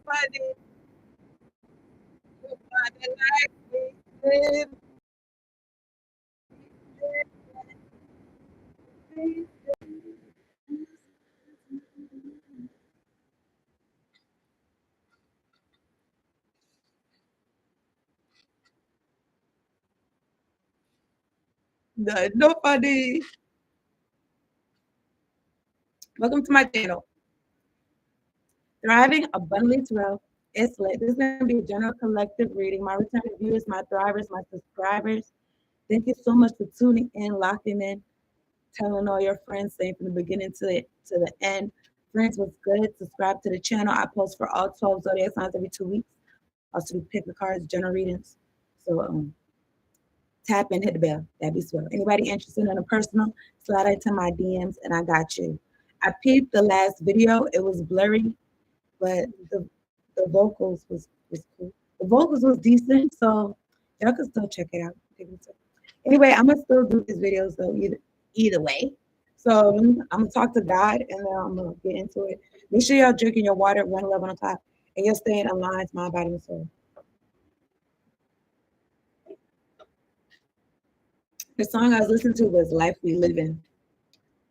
nobody, nobody like me. Live, live, nobody. Welcome to my channel. Thriving Abundantly Thrill. It's lit. This is going to be a general collective reading. My returning viewers, my thrivers, my subscribers. Thank you so much for tuning in, locking in, telling all your friends, saying from the beginning to the end. Friends, what's good? Subscribe to the channel. I post for all 12 zodiac signs every 2 weeks. Also do pick the cards, general readings. So tap in, hit the bell. That'd be swell. Anybody interested in a personal, slide into my DMs and I got you. I peeped the last video. It was blurry, but the vocals was cool. The vocals was decent, so y'all can still check it out. Anyway, I'm gonna still do these videos though, either way. So I'm gonna talk to God and then I'm gonna get into it. Make sure y'all drinking your water, one love on top, and you're staying aligned, mind, body, and soul. The song I was listening to was Life We Live In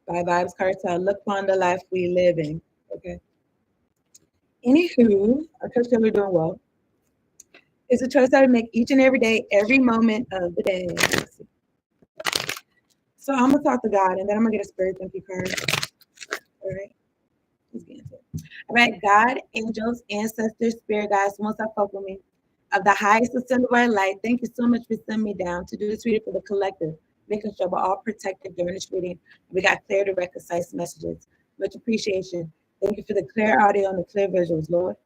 by Vibes Cartel. Look on the life we live in. Okay. Anywho, I trust that we're doing well. It's a choice that we make each and every day, every moment of the day. So I'm gonna talk to God and then I'm gonna get a spirit thank you card. All right. Let's get into it. All right, God, angels, ancestors, spirit guides, once I fuck with me. Of the highest ascended white light, thank you so much for sending me down to do this reading for the collective, making sure we're all protected during this reading. We got clear, direct, concise messages. Much appreciation. Thank you for the clear audio and the clear visuals, Lord.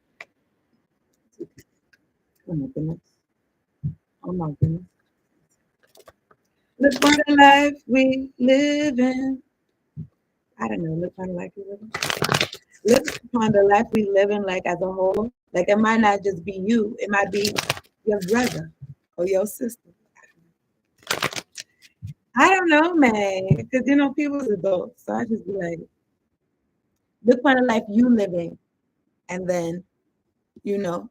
Oh my goodness. Oh my goodness. Look for the life we live in. I don't know. Look for the life we live in. Look upon the life we live in, like as a whole. Like it might not just be you, it might be your brother or your sister. I don't know, man, because people's adults. So I just be like, look upon the life you living, and then you know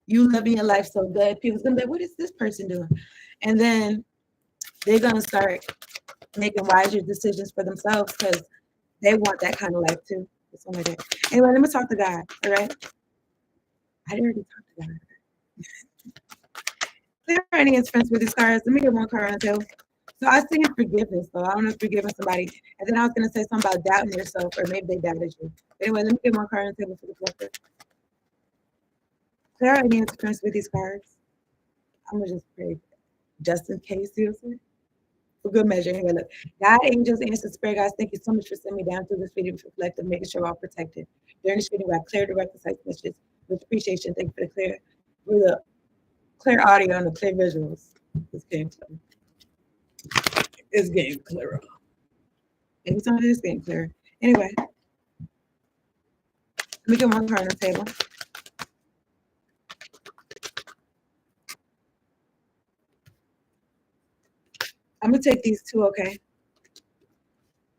you living your life so good. People's gonna be like, what is this person doing? And then they're gonna start making wiser decisions for themselves because they want that kind of life too. Something like that. Anyway, let me talk to God. All right. I already talked to God. There are any friends with these cards. Let me get one card on too. So I was thinking forgiveness, though. I don't know if forgiving somebody. And then I was going to say something about doubting yourself, or maybe they doubted you. Anyway, let me get one card on the table for the collector. There are any friends with these cards. I'm going to just pray just in case, seriously. For good measure. Here, look. God, angels, ancestors, spirit guys, thank you so much for sending me down through this video for collective, making sure we're all protected. During this video, we have clear, direct, concise messages with appreciation. Thank you for the clear audio and the clear visuals. This game clear. It's getting clearer. Maybe some of this getting clearer. Anyway, let me get one card on the table. I'm gonna take these two, okay?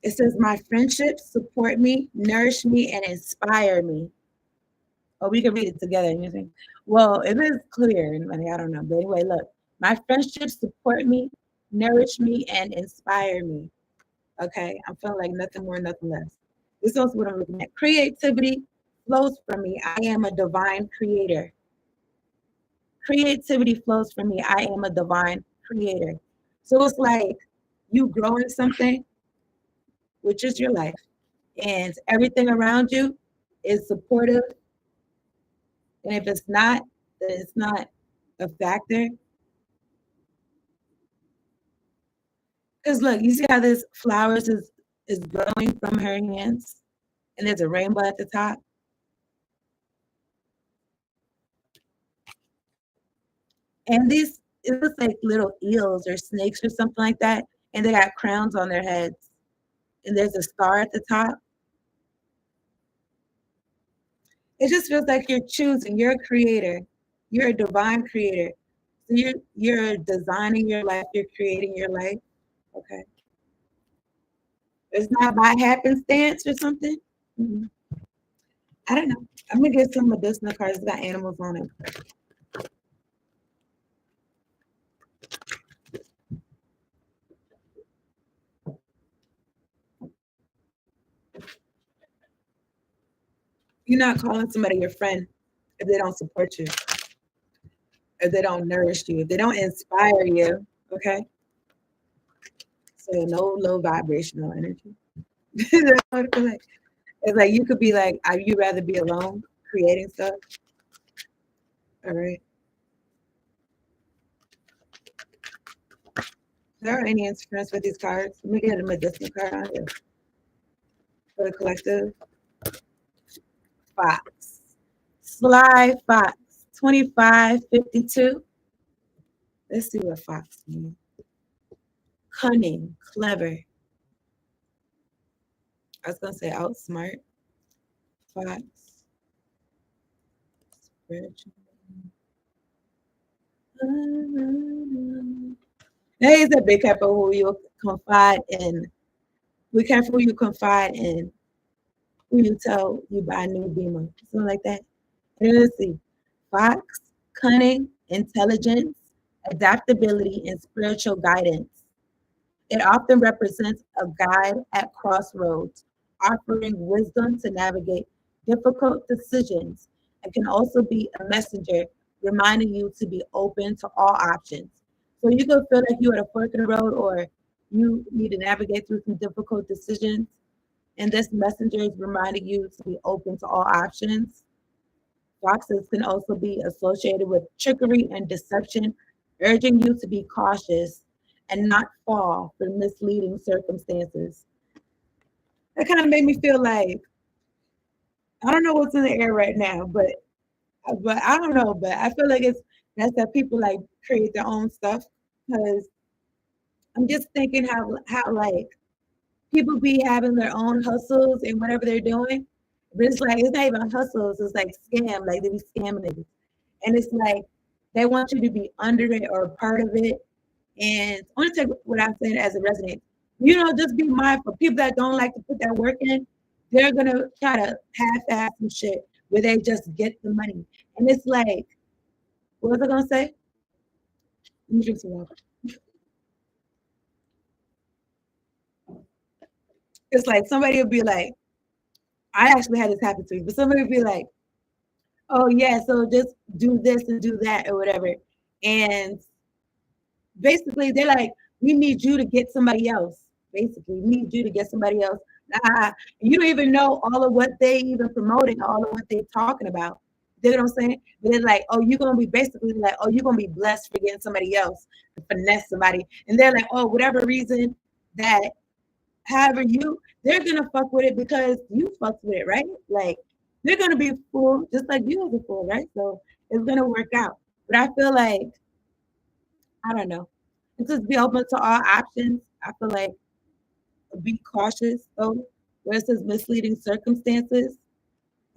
It says, my friendships support me, nourish me, and inspire me. Oh, we can read it together. You think? Well, it is clear. I don't know. But anyway, look. My friendships support me, nourish me, and inspire me. Okay? I'm feeling like nothing more, nothing less. This is also what I'm looking at. Creativity flows from me. I am a divine creator. Creativity flows from me. I am a divine creator. So it's like you growing something, which is your life, and everything around you is supportive. And if it's not, then it's not a factor. Because look, you see how this flowers is growing from her hands, and there's a rainbow at the top. And these, it looks like little eels or snakes or something like that, and they got crowns on their heads. And there's a star at the top. It just feels like you're choosing. You're a creator. You're a divine creator. So you're designing your life. You're creating your life. Okay. It's not by happenstance or something. Mm-hmm. I don't know. I'm gonna get some medicinal cards that got animals on them. You're not calling somebody your friend if they don't support you, if they don't nourish you, if they don't inspire you. Okay, so no low vibrational energy. That's what I feel like. It's like you could be like, you rather be alone creating stuff. All right. There are any interference with these cards? Let me get a medicinal card on here for the collective. Fox. Sly Fox. 2552. Let's see what Fox means. Cunning, clever. I was gonna say outsmart. Fox. Spiritual. Hey, is a big careful who you confide in. Be careful who you confide in. Who you tell you buy a new Beamer. Something like that. And let's see. Fox, cunning, intelligence, adaptability, and spiritual guidance. It often represents a guide at crossroads, offering wisdom to navigate difficult decisions, and can also be a messenger reminding you to be open to all options. So you could feel like you're at a fork in the road or you need to navigate through some difficult decisions. And this messenger is reminding you to be open to all options. Foxes can also be associated with trickery and deception, urging you to be cautious and not fall for misleading circumstances. That kind of made me feel like I don't know what's in the air right now, but I don't know, but I feel like that's that people like create their own stuff because I'm just thinking how like people be having their own hustles and whatever they're doing, but it's like it's not even hustles, it's like scam, like they be scamming it. And it's like they want you to be under it or a part of it. And I want to take what I'm saying as a resident. You know, just be mindful. People that don't like to put that work in, they're gonna try to half-ass some shit where they just get the money. And it's like, what was I gonna say? Let me drink some water. It's like somebody will be like, I actually had this happen to me, but somebody would be like, oh yeah, so just do this and do that or whatever. And basically they're like, we need you to get somebody else. Basically, we need you to get somebody else. Nah, you don't even know all of what they even promoting, all of what they talking about. You know what I'm saying? But it's like, oh, you're gonna be basically like, oh, you're gonna be blessed for getting somebody else to finesse somebody. And they're like, oh, whatever reason that however they're gonna fuck with it because you fucked with it, right? Like they're gonna be fool just like you was a fool, right? So it's gonna work out. But I feel like I don't know. It's just be open to all options. I feel like be cautious though, where it says misleading circumstances.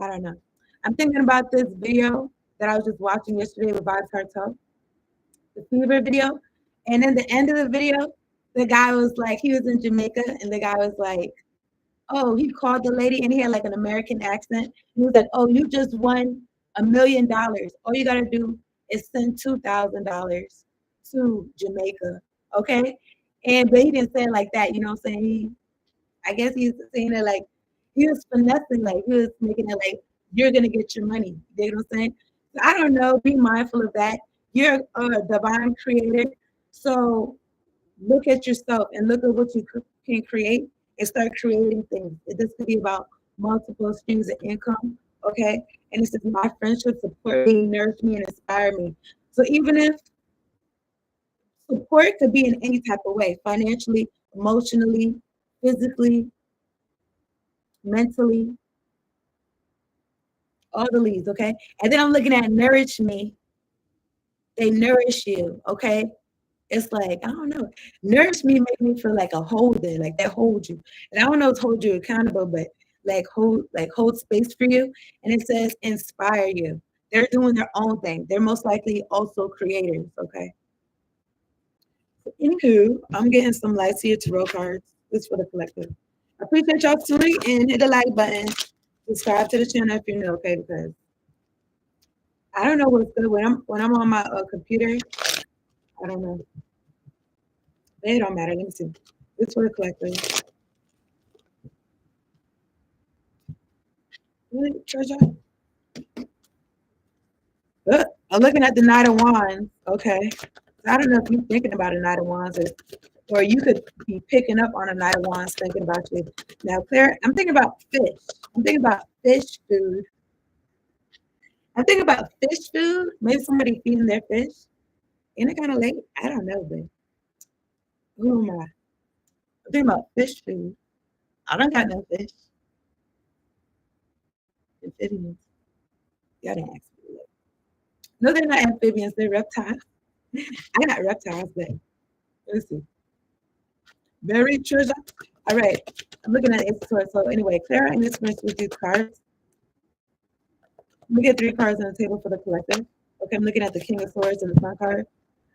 I don't know. I'm thinking about this video that I was just watching yesterday with Vibes Cartel, the fever video. And in the end of the video, the guy was like, he was in Jamaica, and the guy was like, oh, he called the lady and he had like an American accent. He was like, oh, you just won $1,000,000. All you gotta do is send $2,000 to Jamaica. Okay. And but he didn't say it like that, you know what I'm saying? I guess he's saying it like he was finessing, like he was making it like you're gonna get your money. You know what I'm saying? So I don't know. Be mindful of that. You're a divine creator. So look at yourself and look at what you can create and start creating things. This could be about multiple streams of income, okay? And this is my friendship support me, nourish me, and inspire me. So even if support could be in any type of way, financially, emotionally, physically, mentally, all the leads, okay? And then I'm looking at nourish me. They nourish you, okay? It's like, I don't know. Nourish me make me feel like a holder, like they hold you. And I don't know if hold you accountable, but like hold space for you. And it says inspire you. They're doing their own thing. They're most likely also creators, okay? So anywho, I'm getting some lights here tarot cards. This for the collective. I appreciate y'all tuning in. Hit the like button. Subscribe to the channel if you're new, okay? Because I don't know what's good when I'm on my computer. I don't know. It don't matter. Let me see. This for the collectors. Really, treasure? I'm looking at the Knight of Wands. Okay. I don't know if you're thinking about a Knight of Wands or you could be picking up on a Knight of Wands thinking about you. Now, Claire, I'm thinking about fish. I'm thinking about fish food. I'm thinking about fish food. Maybe somebody feeding their fish. Ain't it kind of late? I don't know, but who am I? I'm thinking about fish food. I don't got no fish. Amphibians. Y'all didn't ask me that. No, they're not amphibians. They're reptiles. I got reptiles, but let's see. Very treasure. All right. I'm looking at Ace of Swords. So anyway, Clara and this experience with these cards. We get 3 cards on the table for the collective. Okay, I'm looking at the King of Swords and the Sun card.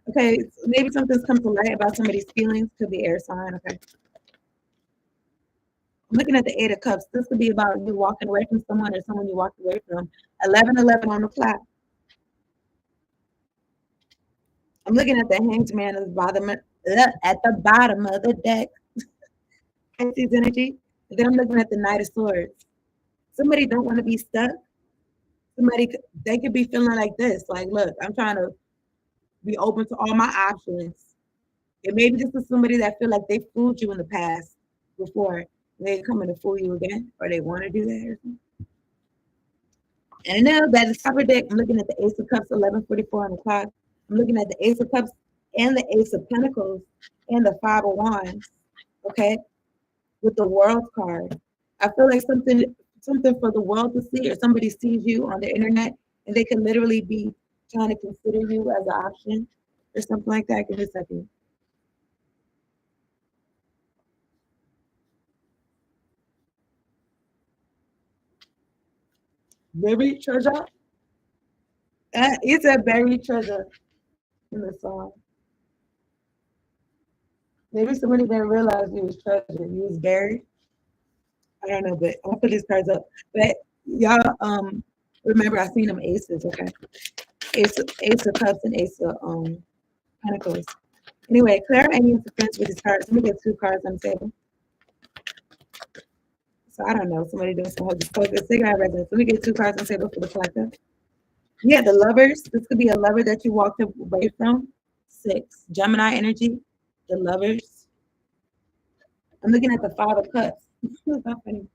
Okay, so maybe something's come to light about somebody's feelings. Could be air sign. Okay. I'm looking at the Eight of Cups. This could be about you walking away from someone or someone you walked away from. 11-11 on the clock. I'm looking at the Hanged Man at the bottom of the deck. Pisces energy. And then I'm looking at the Knight of Swords. Somebody don't want to be stuck. They could be feeling like this. Like, look, I'm trying to be open to all my options. And maybe this is somebody that feel like they fooled you in the past before. They coming to fool you again, or they want to do that or something. And now that the top of the deck, I'm looking at the Ace of Cups, 11:44 on the clock. I'm looking at the Ace of Cups and the Ace of Pentacles and the Five of Wands. Okay, with the World card, I feel like something for the world to see, or somebody sees you on the internet, and they can literally be trying to consider you as an option or something like that. Give me a second. Buried treasure. It's a buried treasure in the song. Maybe somebody didn't realize you was treasure. You was buried. I don't know, but I'll put these cards up. But y'all, remember I seen them aces. Okay, Ace of Cups and Ace of Pentacles. Anyway, Claire and you friends with these cards. Let me get 2 cards on the table. So I don't know. Somebody doing some hocus pocus. They got resonance. Let me get 2 cards on the table for the collective. Yeah, the Lovers. This could be a lover that you walked away from. 6. Gemini energy. The Lovers. I'm looking at the Five of Cups. It's not funny.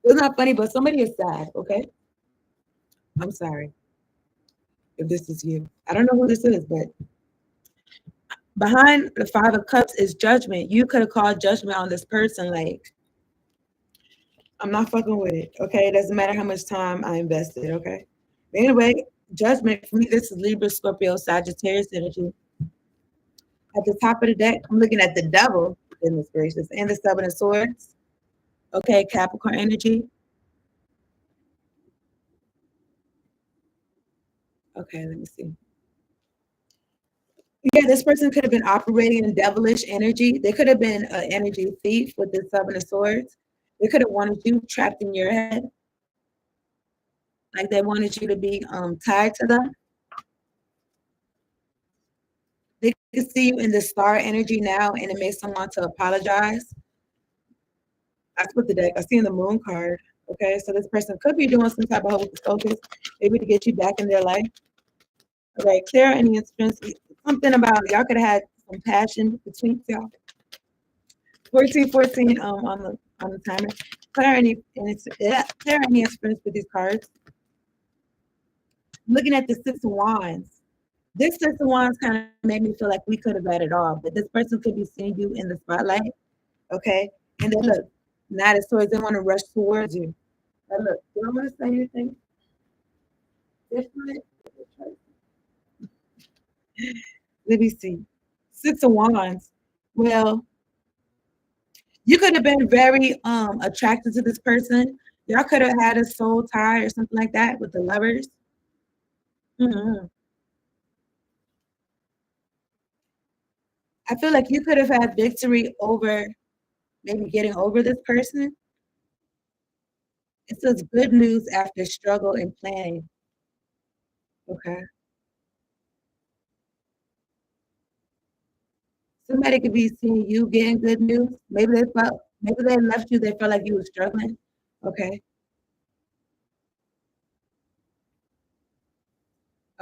It's not funny, but somebody is sad, okay? I'm sorry if this is you. I don't know who this is, but behind the Five of Cups is judgment. You could have called judgment on this person, like, I'm not fucking with it, okay? It doesn't matter how much time I invested, okay? But anyway, judgment for me, this is Libra, Scorpio, Sagittarius energy. At the top of the deck, I'm looking at the Devil, goodness gracious, and the Seven of Swords. Okay, Capricorn energy. Okay, let me see. Yeah, this person could have been operating in devilish energy. They could have been an energy thief with the Seven of Swords. They could have wanted you trapped in your head. Like they wanted you to be tied to them. They could see you in the star energy now, and it makes them want to apologize. I put the deck. I see in the Moon card. Okay, so this person could be doing some type of hocus pocus, maybe to get you back in their life. Okay, clear any experience. Something about y'all could have had some passion between y'all. 14 on the timer. Clear any experience with these cards. Looking at the Six of Wands. This Six of Wands kind of made me feel like we could have had it all, but this person could be seeing you in the spotlight. Okay, and then look, Knight of Swords, they want to rush towards you. Now look, do I want to say anything different? Let me see. Six of Wands. Well, you could have been very attracted to this person. Y'all could have had a soul tie or something like that with the Lovers. Mm-hmm. I feel like you could have had victory over maybe getting over this person. It says good news after struggle and planning. Okay. Somebody could be seeing you getting good news. Maybe they left you, they felt like you were struggling. Okay.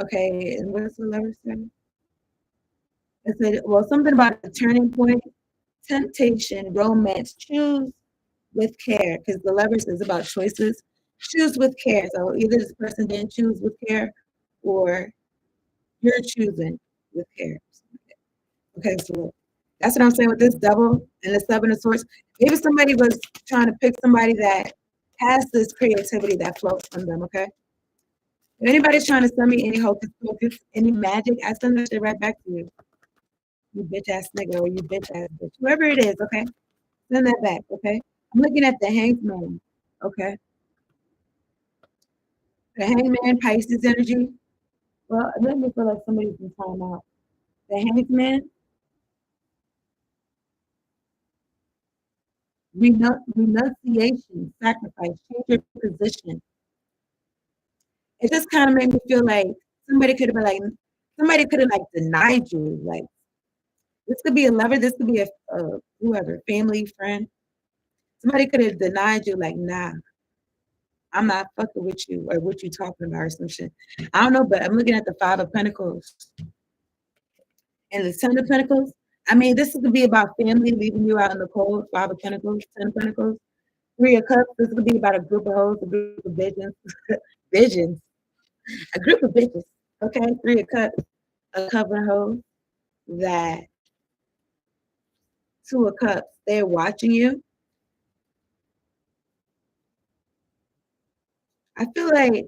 Okay. And what's the letter say? It said, well, something about a turning point, temptation, romance. Choose with care, because the leverage is about choices. Choose with care. So either this person didn't choose with care or you're choosing with care. Okay, so that's what I'm saying with this double and the seven of swords. Maybe somebody was trying to pick somebody that has this creativity that flows from them, okay? If anybody's trying to send me any hocus pocus, any magic, I send that shit right back to you. You bitch ass nigga or you bitch ass bitch. Whoever it is, okay? Send that back, okay? I'm looking at the hangman, okay? The hangman, Pisces energy. Well, it made me feel like somebody's been time out. The hangman, renunciation, sacrifice, change your position. It just kind of made me feel like somebody could have been like, somebody could have like denied you. Like this could be a lover, this could be a whoever, family, friend. Somebody could have denied you, like, nah, I'm not fucking with you or what you talking about or some shit. I don't know, but I'm looking at the Five of Pentacles and the Ten of Pentacles. I mean, this could be about family leaving you out in the cold. Five of Pentacles, Ten of Pentacles, Three of Cups. This could be about a group of hoes, a group of visions, visions, a group of bitches. Okay, Three of Cups, a couple of hoes that Two of Cups. They're watching you. I feel like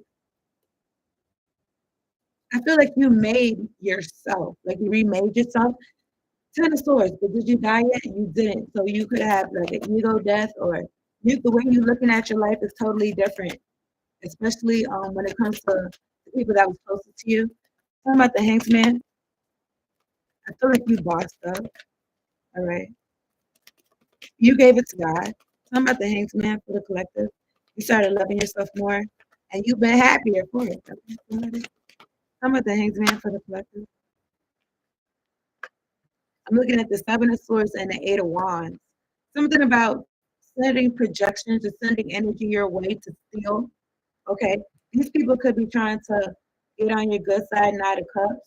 you made yourself, like you remade yourself. Ten of Swords, but did you die yet? You didn't. So you could have like an ego death, or the way you're looking at your life is totally different, especially when it comes to the people that was closest to you. Talking about the Hanksman, I feel like you bossed up. All right, you gave it to God. Talking about the Hanksman for the collective, you started loving yourself more, and you've been happier for it. Talking about the Hanksman for the collective. I'm looking at the Seven of Swords and the Eight of Wands. Something about sending projections or sending energy your way to steal. Okay, these people could be trying to get on your good side, Knight of Cups.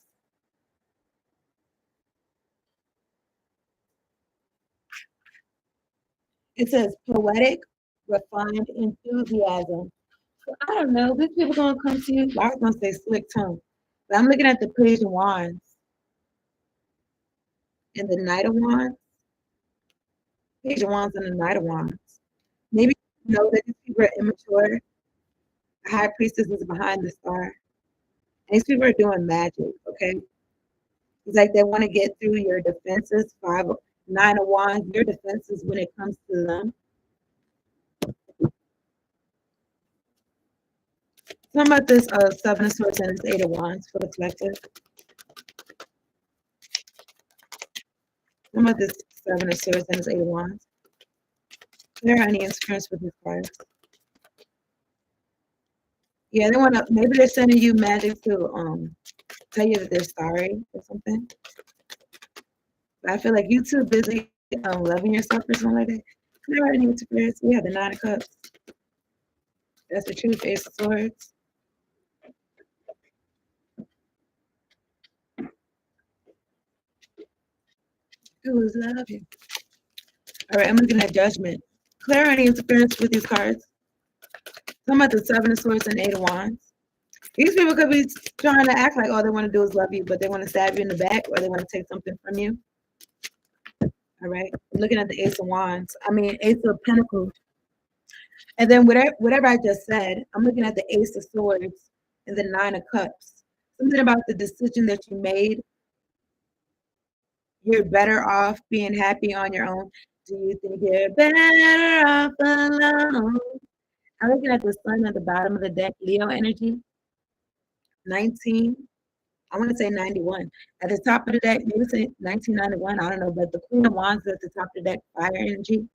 It says poetic, refined enthusiasm. So I don't know. These people gonna come to you. I was gonna say slick tongue, but I'm looking at the Page of Wands and the Knight of Wands. Page of Wands and the Knight of Wands. Maybe you know that these people are immature. The High Priestess is behind the star. And these people are doing magic. Okay, it's like they want to get through your defenses. Nine of Wands, your defenses when it comes to them. Talking about this Seven of Swords and this Eight of Wands for the collective. Talking about this Seven of Swords and this Eight of Wands. There are any interference with this cards. Yeah, they want to. Maybe they're sending you magic to tell you that they're sorry or something. But I feel like you too busy loving yourself or something like that. There are any interference. We have the Nine of Cups. That's the truth. Ace of Swords. Who is love you? All right, I'm looking at Judgment. Clear any interference with these cards. Talking about the Seven of Swords and Eight of Wands. These people could be trying to act like all they want to do is love you, but they want to stab you in the back or they want to take something from you. All right. Looking at the Ace of Wands. I mean, Ace of Pentacles. And then whatever I just said, I'm looking at the Ace of Swords and the Nine of Cups. Something about the decision that you made. You're better off being happy on your own. Do you think you're better off alone? I'm looking at the sun at the bottom of the deck, Leo energy. 19. I want to say 91. At the top of the deck, maybe say 1991. I don't know, but the Queen of Wands is at the top of the deck, fire energy.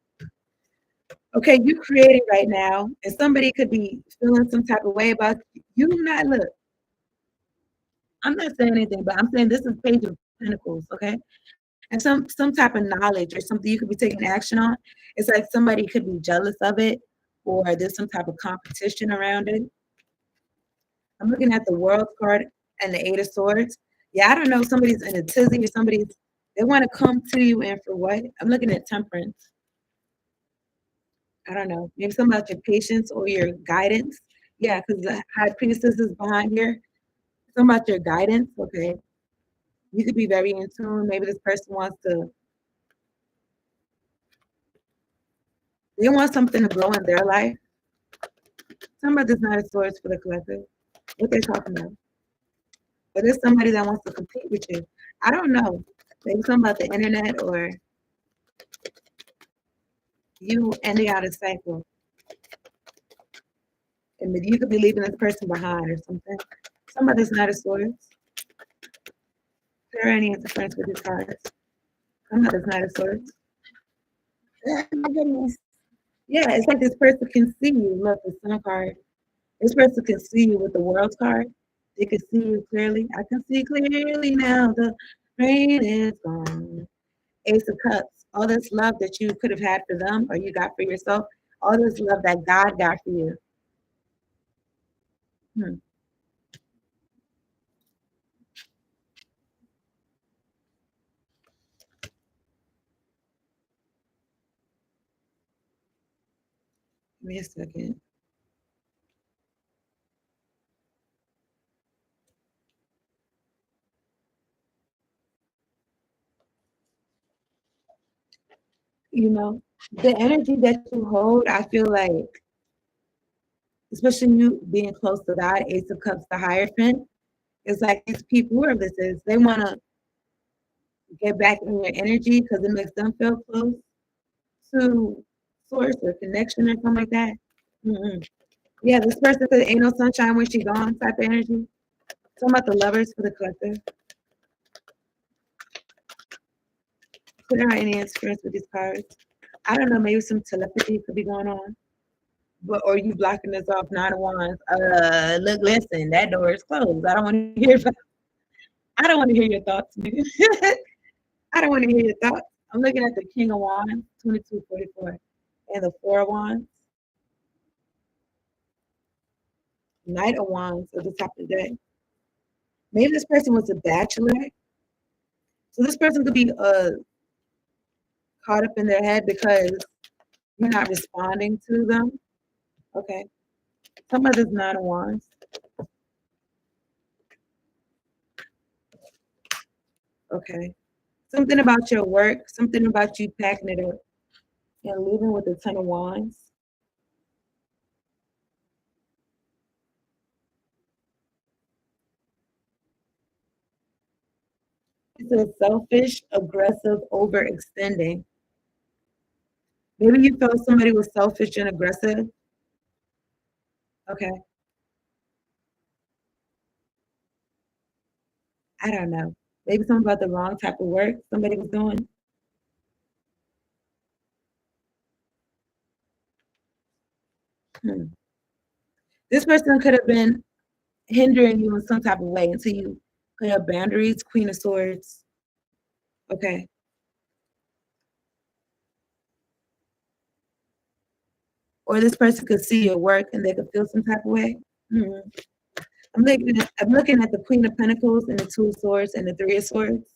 Okay, you creating right now, and somebody could be feeling some type of way about you. You not look. I'm not saying anything, but I'm saying this is Page of Pentacles, okay? And some type of knowledge or something you could be taking action on. It's like somebody could be jealous of it, or there's some type of competition around it. I'm looking at the World card and the Eight of Swords. Yeah, I don't know. Somebody's in a tizzy or somebody's they want to come to you and for what? I'm looking at Temperance. I don't know. Maybe something about your patience or your guidance. Yeah, because the High Priestess is behind here. Something about your guidance. Okay. You could be very in tune. Maybe this person wants to, they want something to grow in their life. Something about this Knight of Swords for the collective. What they're talking about. But there's somebody that wants to compete with you. I don't know. Maybe something about the internet or you ending out a cycle. And maybe you could be leaving this person behind or something. Somebody's not a source. There are any interference with these cards. Somebody's not a source. Oh my goodness. Yeah, it's like this person can see you. Look, the sun card. This person can see you with the world card. They can see you clearly. I can see clearly now. The rain is gone. Ace of Cups. All this love that you could have had for them or you got for yourself. All this love that God got for you. Hmm. Give me a second. You know, the energy that you hold, I feel like, especially you being close to God, Ace of Cups, the Hierophant, it's like these people, whoever this is, they want to get back in your energy because it makes them feel close to source or connection or something like that. Mm-mm. Yeah, this person said ain't no sunshine when she gone type of energy. Talking about the lovers for the collective. Put out any interference with these cards. I don't know, maybe some telepathy could be going on. But or you blocking this off 9 of Wands. Look, listen, that door is closed. I don't want to hear your thoughts, nigga. I don't want to hear your thoughts. I'm looking at the King of Wands, 2244, and the Four of Wands, Knight of Wands at the top of the day. Maybe this person was a bachelor. So this person could be caught up in their head because you're not responding to them. Okay. Some of this Nine of Wands. Okay. Something about your work, something about you packing it up and leaving with the Ten of Wands. It's a selfish, aggressive, overextending. Maybe you felt somebody was selfish and aggressive. Okay. I don't know. Maybe something about the wrong type of work somebody was doing. Hmm. This person could have been hindering you in some type of way until you put up boundaries. Queen of Swords. Okay. Or this person could see your work and they could feel some type of way. Hmm. I'm looking at the Queen of Pentacles and the Two of Swords and the Three of Swords.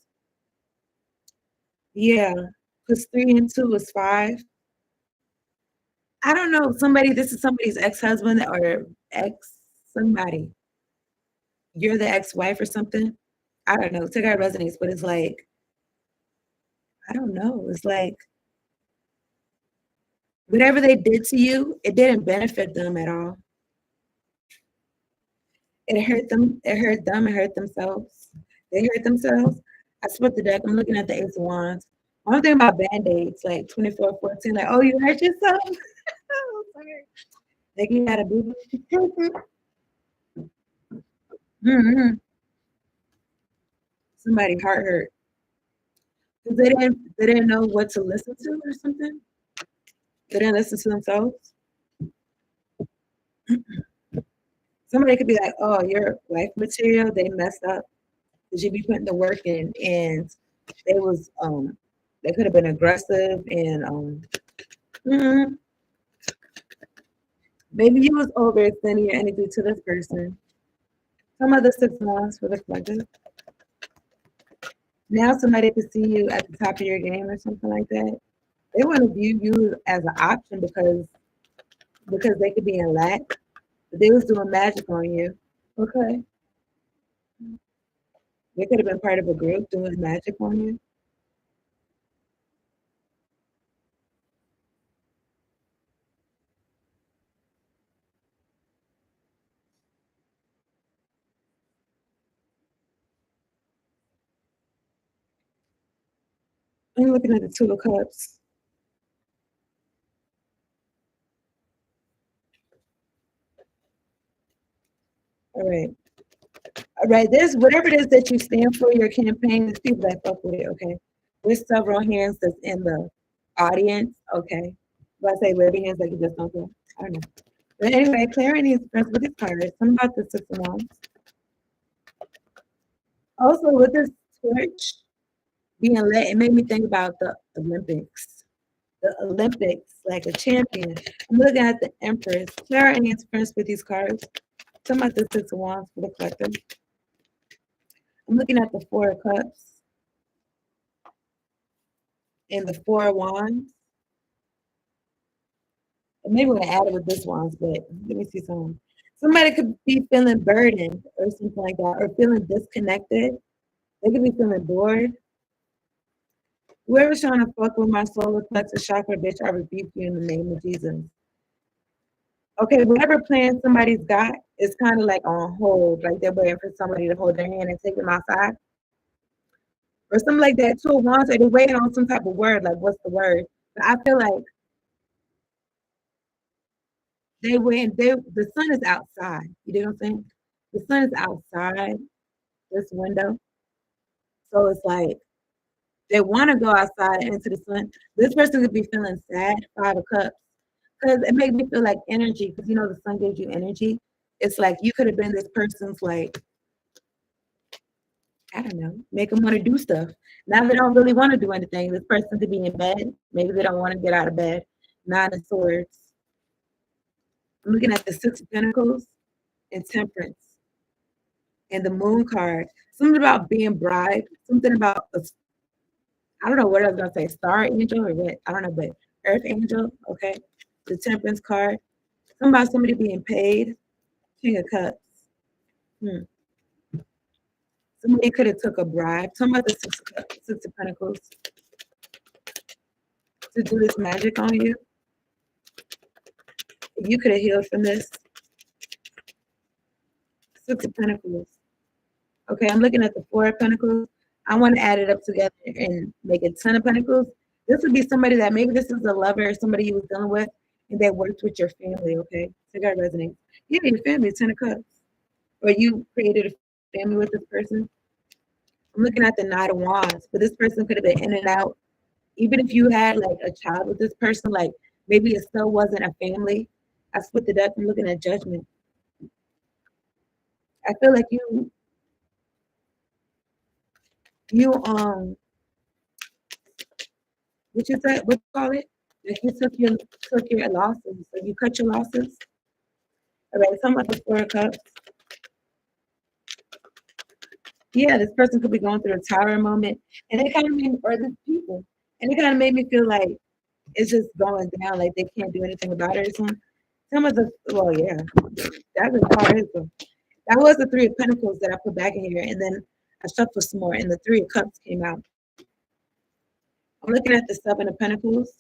Yeah, because 3 and 2 is 5. I don't know. This is somebody's ex-husband or ex somebody. You're the ex-wife or something. I don't know. Take out resonates, but it's like, I don't know. It's like whatever they did to you, it didn't benefit them at all. It hurt them. It hurt them. It hurt themselves. They hurt themselves. I split the deck. I'm looking at the Ace of Wands. I'm thinking about band-aids, like 24/14, like, oh, you hurt yourself? Oh, sorry. Like you had a boo boo. Mm-hmm. Somebody heart hurt because they didn't know what to listen to or something. They didn't listen to themselves. Somebody could be like, "Oh, your wife material, they messed up because you be putting the work in, and they was they could have been aggressive and mm, maybe you was overextending your energy to this person." Some other 6 months for the collective. Now somebody could see you at the top of your game or something like that. They want to view you as an option because they could be in lack. But they was doing magic on you. Okay. They could have been part of a group doing magic on you. I'm looking at the Two of Cups. All right. All right. There's whatever it is that you stand for, your campaign, there's people that fuck with it, okay? There's several hands that's in the audience, okay? If I say whatever hands like you just don't care. I don't know. But anyway, clarity is friends with his cards. Something about the 6 of Wands. Also, with this torch being lit, it made me think about the Olympics. The Olympics, like a champion. I'm looking at the Empress. Clarity is friends with these cards. Something about the 6 of Wands for the collective. I'm looking at the Four of Cups and the Four of Wands. And maybe we're gonna add it with this ones, but let me see some. Somebody could be feeling burdened or something like that, or feeling disconnected. They could be feeling bored. Whoever's trying to fuck with my solar plexus chakra, bitch, I rebuke you in the name of Jesus. Okay, whatever plan somebody's got is kind of like on hold, like they're waiting for somebody to hold their hand and take them outside, or something like that. Two of Wands, or they're waiting on some type of word, like what's the word? But I feel like the sun is outside. You know what I'm saying? The sun is outside this window. So it's like they want to go outside into the sun. This person could be feeling sad, 5 of Cups. Because it made me feel like energy, because you know the sun gives you energy. It's like you could have been this person's like, I don't know, make them want to do stuff. Now they don't really want to do anything. This person could be in bed. Maybe they don't want to get out of bed. 9 of Swords. I'm looking at the 6 of Pentacles and Temperance and the Moon card. Something about being bribed. Something about I don't know what I was gonna say, Star Angel or what? I don't know, but Earth Angel. Okay, the Temperance card. Something about somebody being paid. King of Cups. Hmm. Somebody could have took a bribe. Something about the 6 of Pentacles to do this magic on you. You could have healed from this. 6 of Pentacles. Okay, I'm looking at the 4 of Pentacles. I want to add it up together and make it 10 of Pentacles. This would be somebody that maybe this is a lover or somebody you was dealing with and they worked with your family, okay? So that resonates. Yeah, your family, 10 of Cups. Or you created a family with this person. I'm looking at the Knight of Wands, but this person could have been in and out. Even if you had like a child with this person, like maybe it still wasn't a family. I split it up. I'm looking at Judgment. I feel like you what you said, what you call it? Like you took your losses. So you cut your losses. All right, something about the 4 of Cups. Yeah, this person could be going through a tower moment. And it kind of made or these people. And it kind of made me feel like it's just going down, like they can't do anything about it or something. Some of the well, yeah, that's a card. That was the 3 of Pentacles that I put back in here, and then I shuffled some more, and the 3 of Cups came out. I'm looking at the 7 of Pentacles,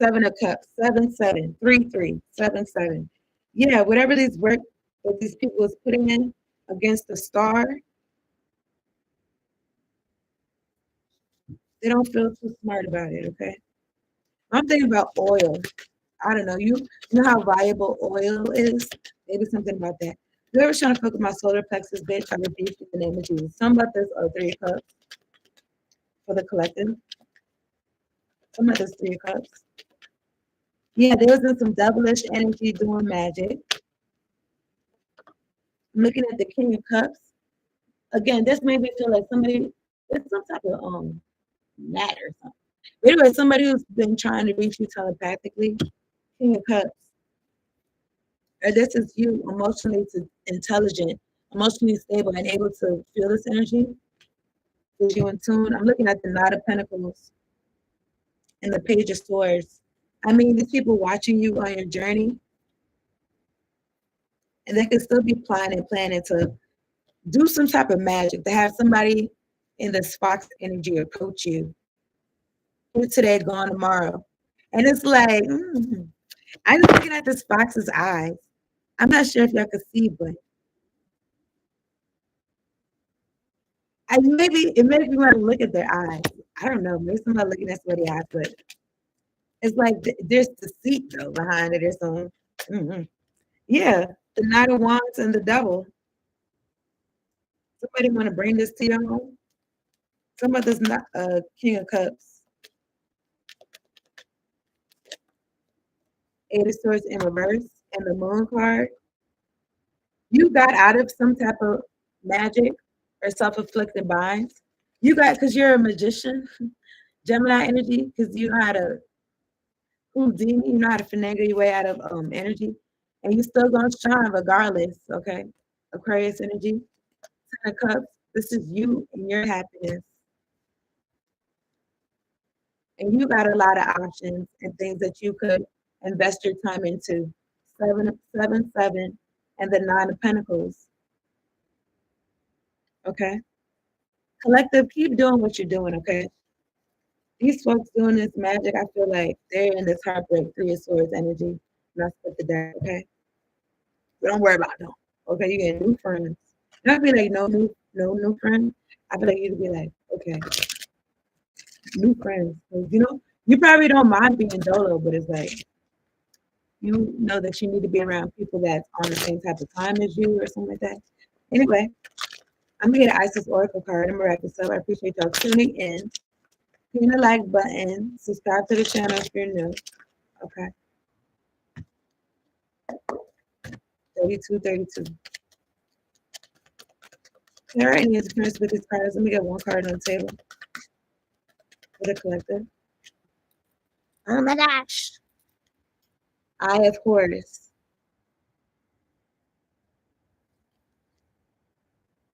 7 of Cups, 7, 7, 3, 3, 7, 7. Yeah, whatever these work that these people is putting in against the star, they don't feel too smart about it. Okay, I'm thinking about oil. I don't know. You know how valuable oil is? Maybe something about that. Whoever's trying to fuck with my solar plexus, bitch, I rebuke you in the name of Jesus. Some about this are 3 cups for the collective. Some of this 3 cups. Yeah, there was some devilish energy doing magic. I'm looking at the King of Cups. Again, this made me feel like somebody, it's some type of gnat or something. But anyway, somebody who's been trying to reach you telepathically, King of Cups. Or this is you emotionally intelligent, emotionally stable, and able to feel this energy. Is you in tune? I'm looking at the Knight of Pentacles and the Page of Swords. I mean, these people watching you on your journey, and they could still be planning to do some type of magic, to have somebody in the Fox energy approach you. Here today, gone tomorrow. And it's like, I'm just looking at this fox's eyes. I'm not sure if y'all can see, but maybe it makes me want to look at their eyes. I don't know. Maybe somebody looking at somebody's eyes, but it's like there's deceit though behind it or something. Yeah, the Knight of Wands and the Devil. Somebody want to bring this to your home? Some of this not King of Cups, 8 of Swords in reverse, and the Moon card. You got out of some type of magic or self-inflicted binds. You got because you're a magician, Gemini energy, because you know how to Houdini, you know how to finagle your way out of energy, and you still gonna shine regardless. Okay, Aquarius energy, 10 of Cups. This is you and your happiness, and you got a lot of options and things that you could invest your time into. 7, and the 9 of Pentacles. Okay, collective, keep doing what you're doing. Okay, these folks doing this magic, I feel like they're in this heartbreak, 3 of Swords energy. And I split the deck. Okay, but don't worry about them. Okay, you get new friends. And I feel like no new friend. I feel like you'd be like, okay, new friends. 'Cause, you probably don't mind being dolo, but it's like you know that you need to be around people that's on the same type of time as you or something like that. Anyway, I'm gonna get an Isis Oracle card. I'm gonna wrap this up. I appreciate y'all tuning in. Hit the like button. Subscribe to the channel if you're new. Okay. 32. All right, any interference with these cards? Let me get one card on the table for the collective. Oh my gosh. Eye of Horus.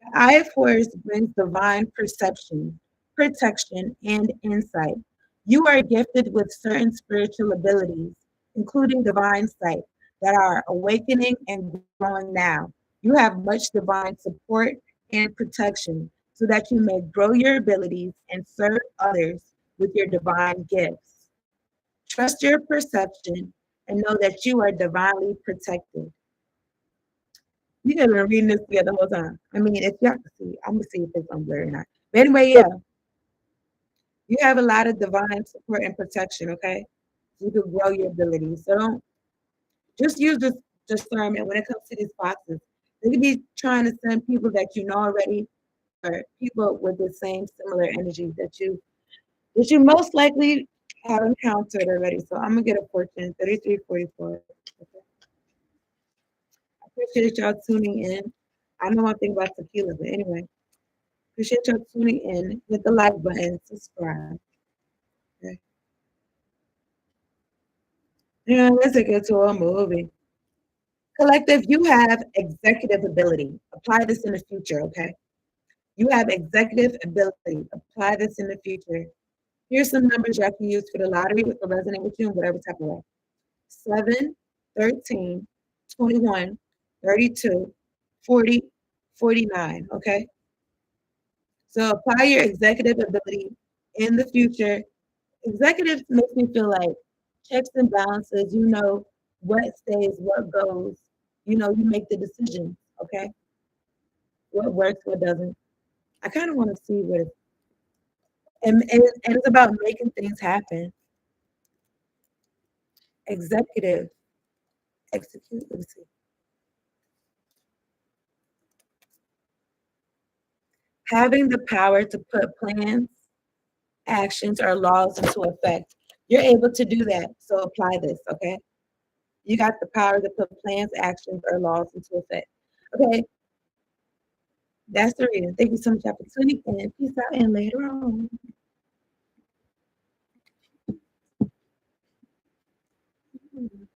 The Eye of Horus brings divine perception, protection, and insight. You are gifted with certain spiritual abilities, including divine sight, that are awakening and growing now. You have much divine support and protection so that you may grow your abilities and serve others with your divine gifts. Trust your perception and know that you are divinely protected. You guys been reading this together the whole time. I mean, if y'all can see, I'm gonna see if it's on blurry or not. But anyway, yeah, you have a lot of divine support and protection, okay? So you can grow your abilities. So don't just use this discernment when it comes to these boxes. They could be trying to send people that you know already or people with the same similar energy that you most likely have encountered already. So I'm gonna get a fortune 3344. Okay. I appreciate y'all tuning in. I know one thing about tequila, but anyway, appreciate y'all tuning in. Hit the like button, subscribe. Okay. Yeah, let's get to a movie. Collective, you have executive ability. Apply this in the future, okay? You have executive ability. Apply this in the future. Here's some numbers you can use for the lottery which will resonate with you in whatever type of way. 7, 13, 21, 32, 40, 49. Okay? So apply your executive ability in the future. Executive makes me feel like checks and balances, you know what stays, what goes. You make the decision, okay? What works, what doesn't. I kind of want to see what and it's about making things happen. Executive, execute, let me see. Having the power to put plans, actions, or laws into effect. You're able to do that. So apply this, okay? You got the power to put plans, actions, or laws into effect. Okay, that's the reason. Thank you so much for tuning in. Peace out and later on.